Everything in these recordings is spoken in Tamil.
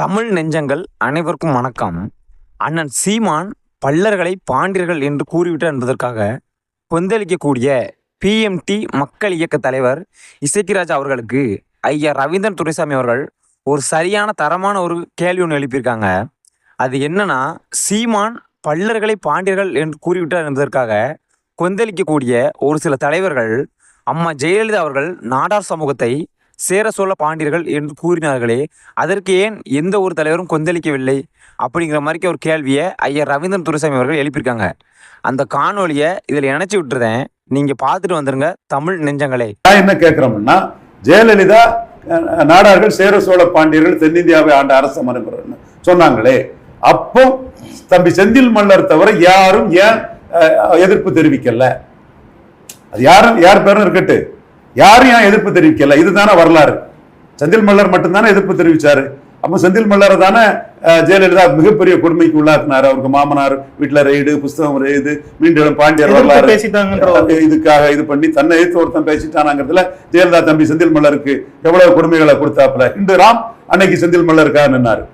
தமிழ் நெஞ்சங்கள் அனைவருக்கும் வணக்கம். அண்ணன் சீமான் பல்லர்களை பாண்டியர்கள் என்று கூறிவிட்டார் என்பதற்காக கொந்தளிக்கக்கூடிய பிஎம்டி மக்கள் இயக்க தலைவர் இசக்கிராஜ் அவர்களுக்கு ஐயா ரவீந்திரன் துரைசாமி அவர்கள் ஒரு சரியான தரமான ஒரு கேள்வி ஒன்று எழுப்பியிருக்காங்க. அது என்னன்னா, சீமான் பல்லர்களை பாண்டியர்கள் என்று கூறிவிட்டார் என்பதற்காக கொந்தளிக்கக்கூடிய ஒரு சில தலைவர்கள் அம்மா ஜெயலலிதா அவர்கள் நாடார் சமூகத்தை சேர சோழ பாண்டியர்கள் என்று கூறினார்களே, அதற்கு ஏன் எந்த ஒரு தலைவரும் கொந்தளிக்கவில்லை அப்படிங்கிற மாதிரி ஒரு கேள்வியை ஐயா ரவீந்திரன் துரைசாமி அவர்கள் எழுப்பியிருக்காங்க. அந்த காணொலியை இதில் இணைச்சி விட்டுருதேன், நீங்க பார்த்துட்டு வந்துருங்க தமிழ் நெஞ்சங்களே. என்ன கேட்கிறோம்னா, ஜெயலலிதா நாடார்கள் சேர சோழ பாண்டியர்கள் தென்னிந்தியாவை ஆண்ட அரச மரபுன்னு சொன்னாங்களே, அப்போ தம்பி செந்தில் மல்லர் தவிர யாரும் ஏன் எதிர்ப்பு தெரிவிக்கல? அது யார் பேரும் இருக்கட்டு, யாரும் ஏன் எதிர்ப்பு தெரிவிக்கல? இதுதானே வரலாறு. செந்தில் மல்லர் மட்டும்தானே எதிர்ப்பு தெரிவிச்சாரு. அப்ப செந்தில் மல்லரை தானே ஜெயலலிதா மிகப்பெரிய கொடுமைக்கு உள்ளாக்குனாரு. அவருக்கு மாமனார் வீட்டுல ரெய்டு, புஸ்தகம் ரெய்டு, மீண்டும் பாண்டியர் வரலாறு இதுக்காக இது பண்ணி தன்னை எதிர்த்து ஒருத்தன் பேசிட்டானாங்கிறதுல ஜெயலலிதா தம்பி செந்தில் மல்லருக்கு எவ்வளவு கொடுமைகளை கொடுத்தாப்புல. இன்று ராம் அன்னைக்கு செந்தில் மல்லருக்காக நின்னாரு.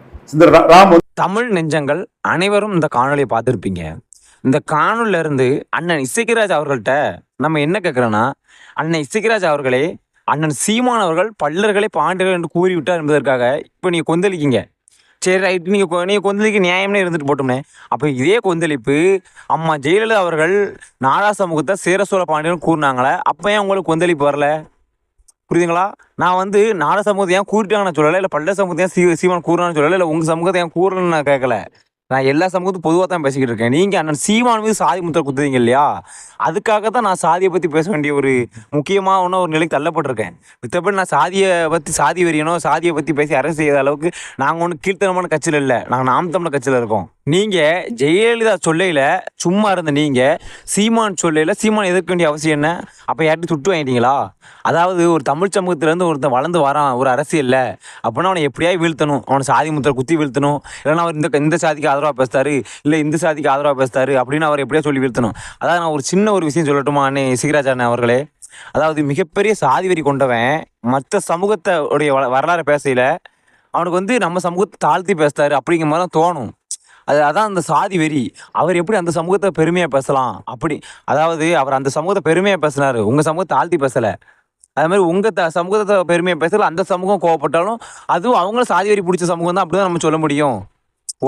ராம் தமிழ் நெஞ்சங்கள் அனைவரும் இந்த காணொலியை பார்த்துருப்பீங்க. இந்த காணொலியில இருந்து அண்ணன் இசக்கிராஜ் அவர்கள்ட்ட நம்ம என்ன கேட்கிறோன்னா, அண்ணன் இசக்கிராஜ் அவர்களே, அண்ணன் சீமான் அவர்கள் பல்லர்களை பாண்டியர்கள் என்று கூறிவிட்டார் என்பதற்காக இப்போ நீங்கள் கொந்தளிக்கிங்க. சரி, ரைட்டு, நீங்கள் கொந்தளிக்க நியாயம்னே இருந்துட்டு போட்டோம்னே. அப்போ இதே கொந்தளிப்பு அம்மா ஜெயலலிதா அவர்கள் நாடா சமூகத்தை சேர சோழ பாண்டியர்கள் கூறினாங்களே, அப்போ ஏன் உங்களுக்கு கொந்தளிப்பு வரல? புரியுதுங்களா? நான் நாட சமூகத்தை ஏன் கூறிட்டாங்கன்னு சொல்லலை, இல்லை பல்ல சமூகத்தை ஏன் சீமான் கூறான்னு சொல்லலை, இல்லை உங்கள் சமூகத்தை ஏன் கூறலன்னு நான் கேட்கல. நான் எல்லா சமூகத்தும் பொதுவாக தான் பேசிக்கிட்டு இருக்கேன். நீங்கள் அண்ணன் சீமான் மீது சாதி முத்திரை குத்துறீங்க இல்லையா, அதுக்காக தான் நான் சாதியை பற்றி பேச வேண்டிய ஒரு முக்கியமான ஒரு நிலைக்கு தள்ளப்பட்டிருக்கேன். மற்றபடி நான் சாதி வெறியனோ சாதியை பற்றி பேசி அரசு செய்த அளவுக்கு நாங்கள் ஒன்றும் கீழ்த்தனமான கட்சியில் இல்லை, நாங்கள் நாம் தமிழர் கட்சியில் இருக்கோம். நீங்கள் ஜெயலலிதா சொல்லையில் சும்மா இருந்த நீங்கள் சீமான் சொல்லையில் சீமான் எதிர்க்க வேண்டிய அவசியம் என்ன? அப்போ யார்ட்டும் சுட்டு வாங்கிட்டீங்களா? அதாவது ஒரு தமிழ் சமூகத்திலேருந்து ஒருத்தன் வளர்ந்து வரான் ஒரு அரசியல்ல, அப்படின்னா அவனை எப்படியாவது வீழ்த்தணும், அவனை சாதி முத்திரை குத்தி வீழ்த்தணும். இல்லைன்னா அவர் இந்த சாதிக்கு ஆதரவாக பேசுறாரு, இல்லை இந்த சாதிக்கு ஆதரவாக பேசுறாரு அப்படின்னு அவர் எப்படியா சொல்லி வீழ்த்தணும். அதாவது நான் ஒரு சின்ன ஒரு விஷயம் சொல்லட்டுமா அண்ணே இசக்கிராஜ் அண்ணன் அவர்களே? அதாவது மிகப்பெரிய சாதி வெறி கொண்டவன் மற்ற சமூகத்தை உடைய வரலாறு பேசையில் அவனுக்கு நம்ம சமூகத்தை தாழ்த்தி பேசுறாரு அப்படிங்கிற மாதிரி தான் தோணும். அதான் அந்த சாதி வெறி. அவர் எப்படி அந்த சமூகத்தை பெருமையாக பேசலாம்? அப்படி அதாவது அவர் அந்த சமூகத்தை பெருமையாக பேசினார், உங்கள் சமூகத்தை தாழ்த்தி பேசலை. அது மாதிரி உங்கள் சமூகத்தை பெருமையாக பேசல, அந்த சமூகம் கோவப்பட்டாலும் அதுவும் அவங்களும் சாதி வெறி பிடிச்ச சமூகம் தான், அப்படி தான் நம்ம சொல்ல முடியும்.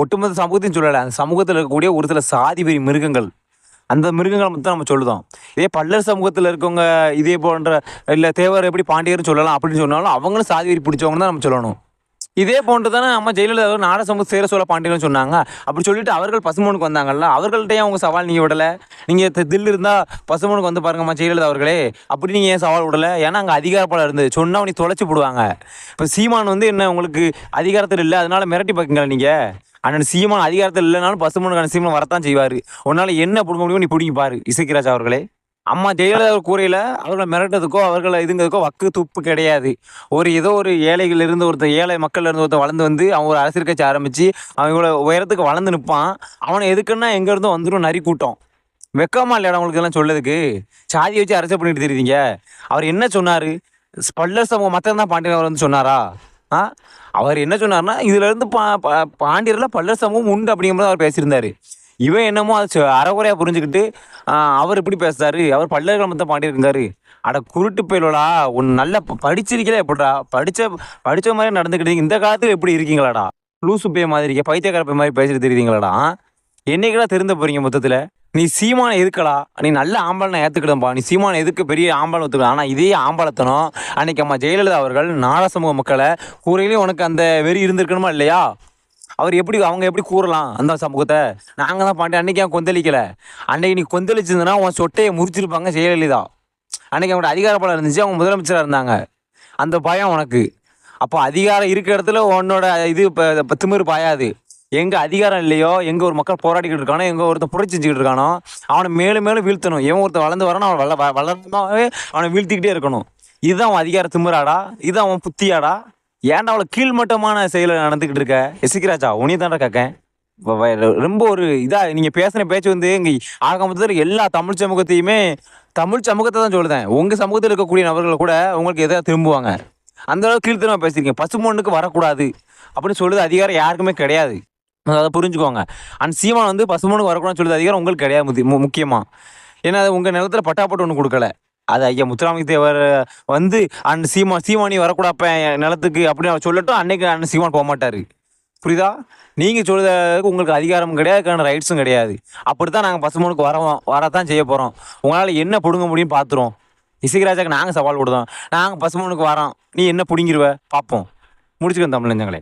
ஒட்டுமொத்த சமூகத்தையும் சொல்லலை, அந்த சமூகத்தில் இருக்கக்கூடிய ஒரு சில சாதி வெறி மிருகங்கள், அந்த மிருகங்களை மட்டும் நம்ம சொல்லுதோம். இதே பல்லர் சமூகத்தில் இருக்கவங்க இதே போன்ற இல்லை தேவர் எப்படி பாண்டியர்னு சொல்லலாம் அப்படின்னு சொன்னாலும் அவங்களும் சாதி வெறி பிடிச்சவங்க தான் நம்ம சொல்லணும். இதே போன்று தானே அம்மா ஜெயலலிதா நாட சமூக சேர சோழ பாண்டியர்கள் சொன்னாங்க. அப்படி சொல்லிட்டு அவர்கள் பசுமனுக்கு வந்தாங்கல்ல, அவர்கள்ட்ட அவங்க சவால் நீங்கள் விடலை? நீங்கள் தில்லு இருந்தால் பசுமனுக்கு வந்து பாருங்கம்மா ஜெயலலிதா அவர்களே, அப்படி நீங்கள் ஏன் சவால் விடலை? ஏன்னா அங்கே அதிகாரப்பாளர் இருந்து சொன்னால் நீ தொலைச்சி போடுவாங்க. இப்போ சீமான் என்ன உங்களுக்கு அதிகாரத்தில் இல்லை, அதனால மிரட்டி பார்க்குங்களா நீங்கள்? அண்ணன் சீமான் அதிகாரத்தில் இல்லைனாலும் பசுமனுக்கான சீமான் வரத்தான் செய்வார். உன்னால் என்ன பிடிக்க முடியும் நீ பிடிங்கி பாரு இசக்கிராஜ் அவர்களே. அம்மா ஜெயலலிதா கூரையில் அவர்களை மிரட்டதுக்கோ அவர்களை இதுங்கிறதுக்கோ வக்கு துப்பு கிடையாது. ஏதோ ஒரு ஏழைகள் இருந்து ஏழை மக்கள் இருந்து வளர்ந்து அவன் ஒரு அரசியல் கட்சி ஆரம்பித்து அவன் இவ்வளோ உயரத்துக்கு வளர்ந்து நிற்பான். அவனை எதுக்குன்னா எங்கேருந்தோ வந்துடும் நரி கூட்டம். வெக்கமா இல்லையா உங்களுக்கு எல்லாம் சொல்லதுக்கு? சாதியை வச்சு அரசியல் பண்ணிட்டு தெரியுறீங்க. அவர் என்ன சொன்னார்? பல்லர் சமூகம் மற்ற தான் பாண்டியன் அவர் சொன்னாரா? அவர் என்ன சொன்னார்னா, இதுல இருந்து பாண்டியர்ல பல்லர் சமூகம் உண்டு அப்படிங்கிற மாதிரி அவர் பேசியிருந்தாரு. இவன் என்னமோ அது அறகுறையாக புரிஞ்சுக்கிட்டு அவர் எப்படி பேசுறாரு, அவர் பல்லர்கள் மொத்தம் பாண்டியிருக்காரு. அட குருட்டு போயிலோடா, ஒன்று நல்லா படிச்சிருக்கீங்களா? எப்படா படித்த மாதிரி நடந்துக்கிட்டீங்க? இந்த காலத்தில் எப்படி இருக்கீங்களாடா? லூசு பே மாதிரி பைத்தியக்கார பே மாதிரி பேசிட்டு தெரியுதுங்களாடா? என்னைக்கடா திருந்த போறீங்க மொத்தத்தில்? நீ சீமானை எதுக்கடா? நீ நல்ல ஆம்பாளனை ஏற்றுக்கிடம்பா, நீ சீமானை எதுக்கு பெரிய ஆம்பாளை ஒத்துக்கலாம். ஆனால் இதே ஆம்பாளத்தனம் அன்னைக்கு அம்மா ஜெயலலிதா அவர்கள் நாட சமூக மக்களை கூறையிலையும் உனக்கு அந்த வெறி இருந்திருக்கணுமா இல்லையா? அவங்க எப்படி கூறலாம் அந்த சமூகத்தை? நாங்கள் தான் பாண்டி அன்னைக்கு அவன் கொந்தளிக்கலை. அன்னைக்கு நீ கொந்தளிச்சிருந்தனா உன் சொட்டையை முறிச்சிருப்பாங்க ஜெயலலிதா. அன்னைக்கு அவங்களோட அதிகாரப்பாளர் இருந்துச்சு, அவங்க முதலமைச்சராக இருந்தாங்க. அந்த பயம் உனக்கு. அப்போ அதிகாரம் இருக்கிற இடத்துல உன்னோட இது இப்போ திமிரு பாயாது. எங்கே அதிகாரம் இல்லையோ, எங்கே ஒரு மக்கள் போராடிக்கிட்டு இருக்கானோ, எங்கே ஒருத்தர் புரட்சி செஞ்சுக்கிட்டு இருக்கானோ அவனை மேலும் மேலும் வீழ்த்தணும். எவன் ஒருத்தர் வளர்ந்து வரானோ அவன் வளர்ந்தாவே அவனை வீழ்த்திக்கிட்டே இருக்கணும். இதுதான் அவன் அதிகார திமிராடா? இதுதான் அவன் புத்தியாடா? ஏன்டா அவ்வளோ கீழ்மட்டமான செயலை நடந்துக்கிட்டு இருக்க இசக்கிராஜா? உனி தாண்டா கேட்கேன். ரொம்ப ஒரு இதாக நீங்கள் பேசின பேச்சு இங்கே ஆக மொத்தத்தில் எல்லா தமிழ் சமூகத்தையுமே தமிழ் சமூகத்தை தான் சொல்லுதேன். உங்கள் சமூகத்தில் இருக்கக்கூடிய நபர்கள் கூட உங்களுக்கு எதாவது திரும்புவாங்க. அந்த அளவுக்கு கீழ்த்தனமாக பேசியிருக்கீங்க. பசுமொன்னுக்கு வரக்கூடாது அப்படின்னு சொல்லுது அதிகாரம் யாருக்குமே கிடையாது. அதை புரிஞ்சுக்கோங்க. அண்ட் சீமான் வந்து பசுமனுக்கு வரக்கூடாதுன்னு சொல்லுது அதிகாரம் உங்களுக்கு கிடையாது முக்கியமாக. ஏன்னா அது உங்கள் நிலத்தில் பட்டாப்பட்டு ஒன்று கொடுக்கல. அது ஐயா முத்துராமலிங்க தேவர் வந்து அண்ட் சீமானி வரக்கூடாப்ப நிலத்துக்கு அப்படின்னு அவர் சொல்லட்டும், அன்னைக்கு அண்ணன் சீமான் போக மாட்டார். புரியுதா? நீங்கள் சொல்லுறதுக்கு உங்களுக்கு அதிகாரமும் கிடையாது, அதுக்கான ரைட்ஸும் கிடையாது. அப்படி தான் நாங்கள் பசுமனுக்கு வரத்தான் செய்ய போகிறோம். உங்களால் என்ன பிடுங்க முடியும்னு பார்த்துருவோம். இசைராஜாக்கு நாங்கள் சவால் கொடுத்தோம், நாங்கள் பசுமனுக்கு வரோம், நீ என்ன பிடுங்கிருவ பார்ப்போம். முடிச்சுக்கோங்க தமிழ் நெஞ்சங்களே.